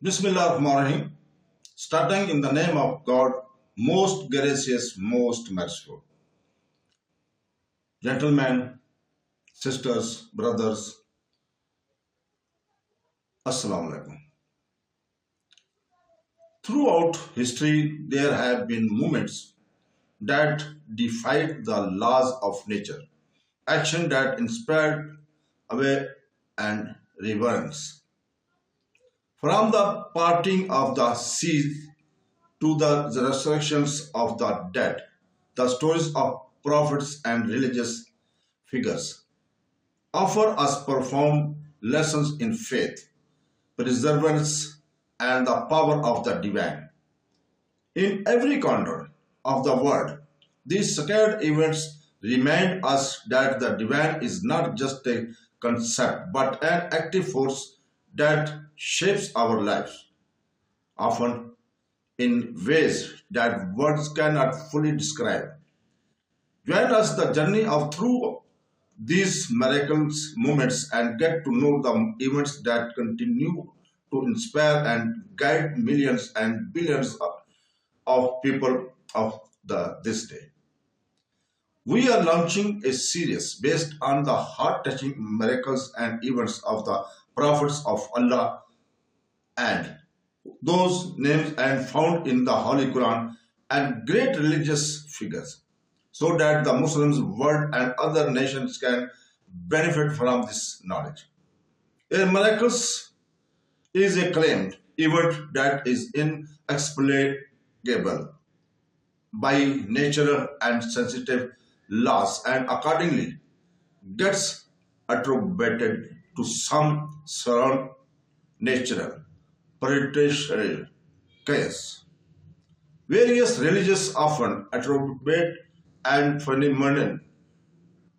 Bismillahirrahmanirrahim. Starting in the name of God, most gracious, most merciful. Gentlemen, sisters, brothers, Asslamoalaikum. Throughout history, there have been moments that defied the laws of nature, action that inspired awe and reverence. From the parting of the seas to the resurrections of the dead, the stories of prophets and religious figures offer us profound lessons in faith, perseverance, and the power of the divine. In every corner of the world, these sacred events remind us that the divine is not just a concept but an active force that shapes our lives, often in ways that words cannot fully describe. Join us the journey of through these miraculous moments and get to know the events that continue to inspire and guide millions and billions of people of this day. We are launching a series based on the heart-touching miracles and events of the prophets of Allah and those names and found in the Holy Quran and great religious figures, so that the Muslims world and other nations can benefit from this knowledge. A miracle is a claimed event that is inexplicable by natural and sensitive laws and accordingly gets attributed to some surround natural predatory case. Various religions often attribute and phenomenon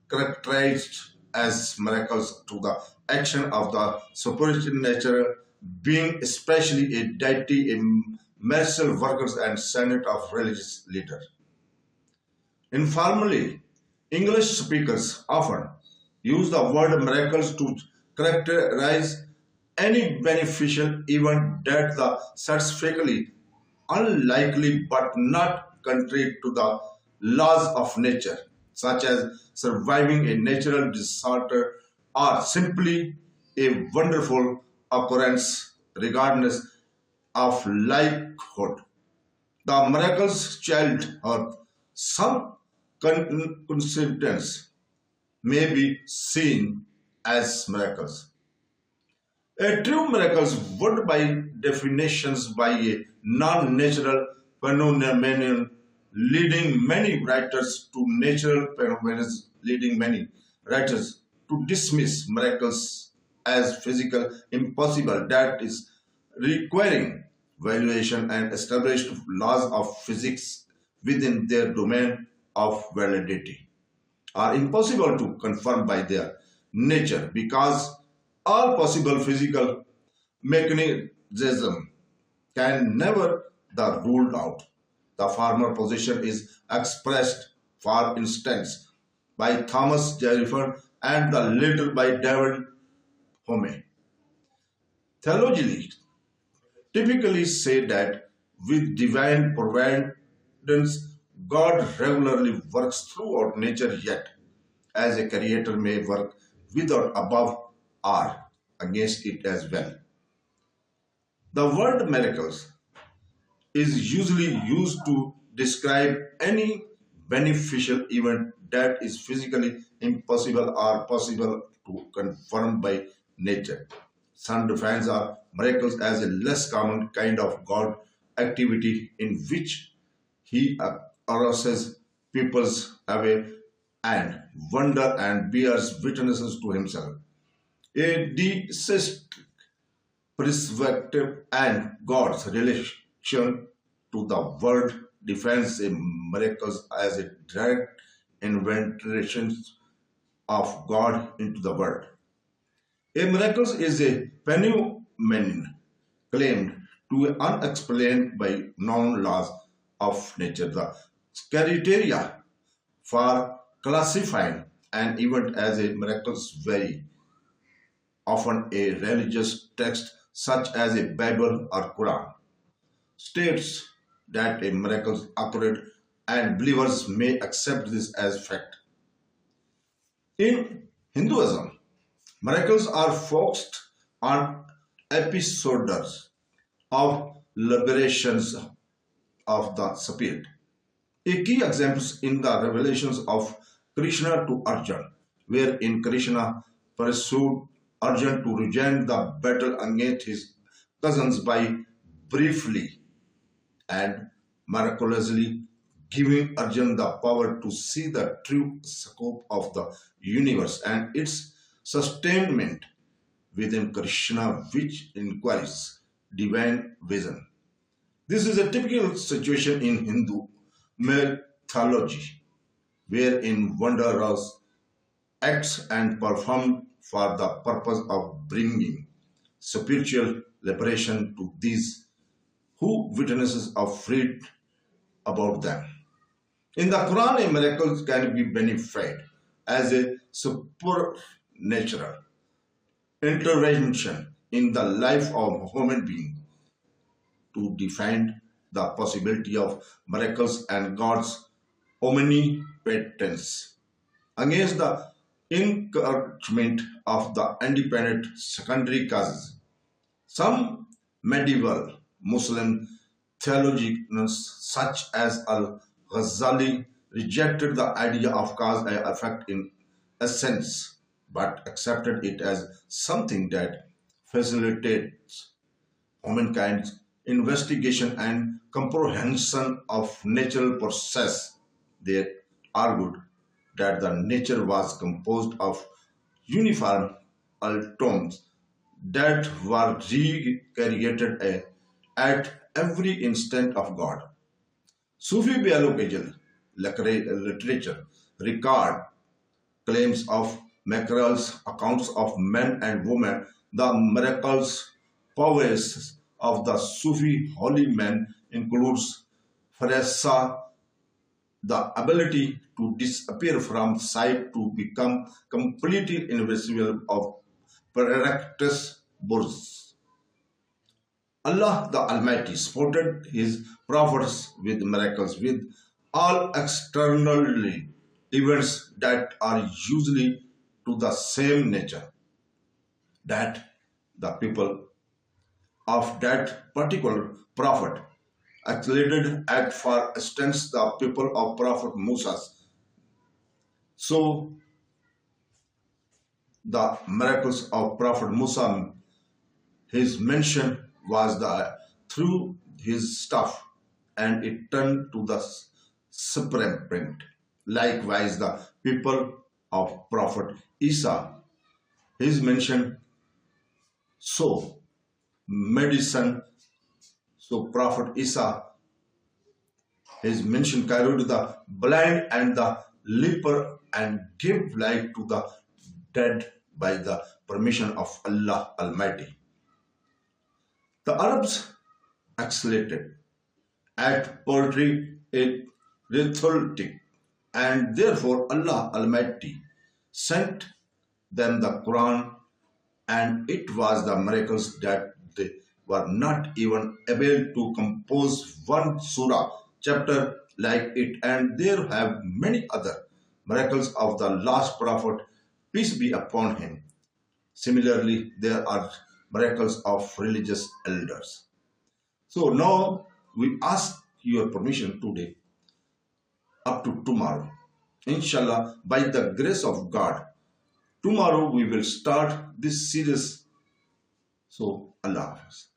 characterized as miracles to the action of the supernatural nature being, especially a deity, a miracle workers and senate of religious leaders. Informally, English speakers often use the word miracles to characterize any beneficial event that the scientifically unlikely but not contrary to the laws of nature, such as surviving a natural disaster or simply a wonderful occurrence regardless of likelihood. The miracles child or some coincidence may be seen as miracles. A true miracle would by definitions by a non-natural phenomenon leading many writers to natural phenomena leading many writers to dismiss miracles as physical impossible that is requiring valuation and established laws of physics within their domain of validity are impossible to confirm by their nature because all possible physical mechanism can never be ruled out. The former position is expressed, for instance, by Thomas Jefferson and the later by David Hume. Theologians typically say that with divine providence, God regularly works throughout nature, yet as a creator may work without, above, or against it as well. The word miracles is usually used to describe any beneficial event that is physically impossible or possible to confirm by nature. Some defines our miracles as a less common kind of God activity in which he arouses people's awe and wonder and bears witnesses to himself. A deistic perspective and God's relation to the world defines a miracles as a direct intervention of God into the world. A miracle is a phenomenon claimed to be unexplained by known laws of nature. The criteria for classifying an event as a miracle vary. Often a religious text such as a Bible or Quran, states that a miracle occurred and believers may accept this as fact. In Hinduism, miracles are focused on episodes of liberations of the spirit. A key example is in the revelations of Krishna to Arjuna, wherein Krishna pursued Arjuna to regain the battle against his cousins by briefly and miraculously giving Arjuna the power to see the true scope of the universe and its sustainment within Krishna, which inquires divine vision. This is a typical situation in Hindu mythology, wherein wondrous acts and performed for the purpose of bringing spiritual liberation to these who witnesses are freed about them. In the Quran, a miracle can be benefied as a supernatural intervention in the life of a human being to define the possibility of miracles and God's omnipotence against the encouragement of the independent secondary causes. Some medieval Muslim theologians such as Al-Ghazali rejected the idea of cause and effect in essence, but accepted it as something that facilitates humankind's investigation and comprehension of natural process. They argued that the nature was composed of uniform atoms that were recreated at every instant of God. Sufi biological literature record claims of miracles, accounts of men and women, the miracles powers of the Sufi holy men includes farasa, the ability to disappear from sight to become completely invisible of practice bursts. Allah the Almighty supported his prophets with miracles with all external events that are usually to the same nature that the people of that particular prophet accelerated at, for instance, the people of Prophet Musa. So the miracles of Prophet Musa, his mention was the through his staff and it turned to the serpent. Likewise, the people of Prophet Isa, his mention so medicine. So Prophet Isa, his mention carried the blind and the leper and gave life to the dead by the permission of Allah Almighty. The Arabs accelerated at poetry a rhetoric, and therefore Allah Almighty sent them the Quran, and it was the miracles that they were not even able to compose one surah chapter like it, and there have many other miracles of the last prophet, peace be upon him. Similarly, there are miracles of religious elders. So now we ask your permission today up to tomorrow. Inshallah, by the grace of God, tomorrow we will start this series. So Allah Hafiz.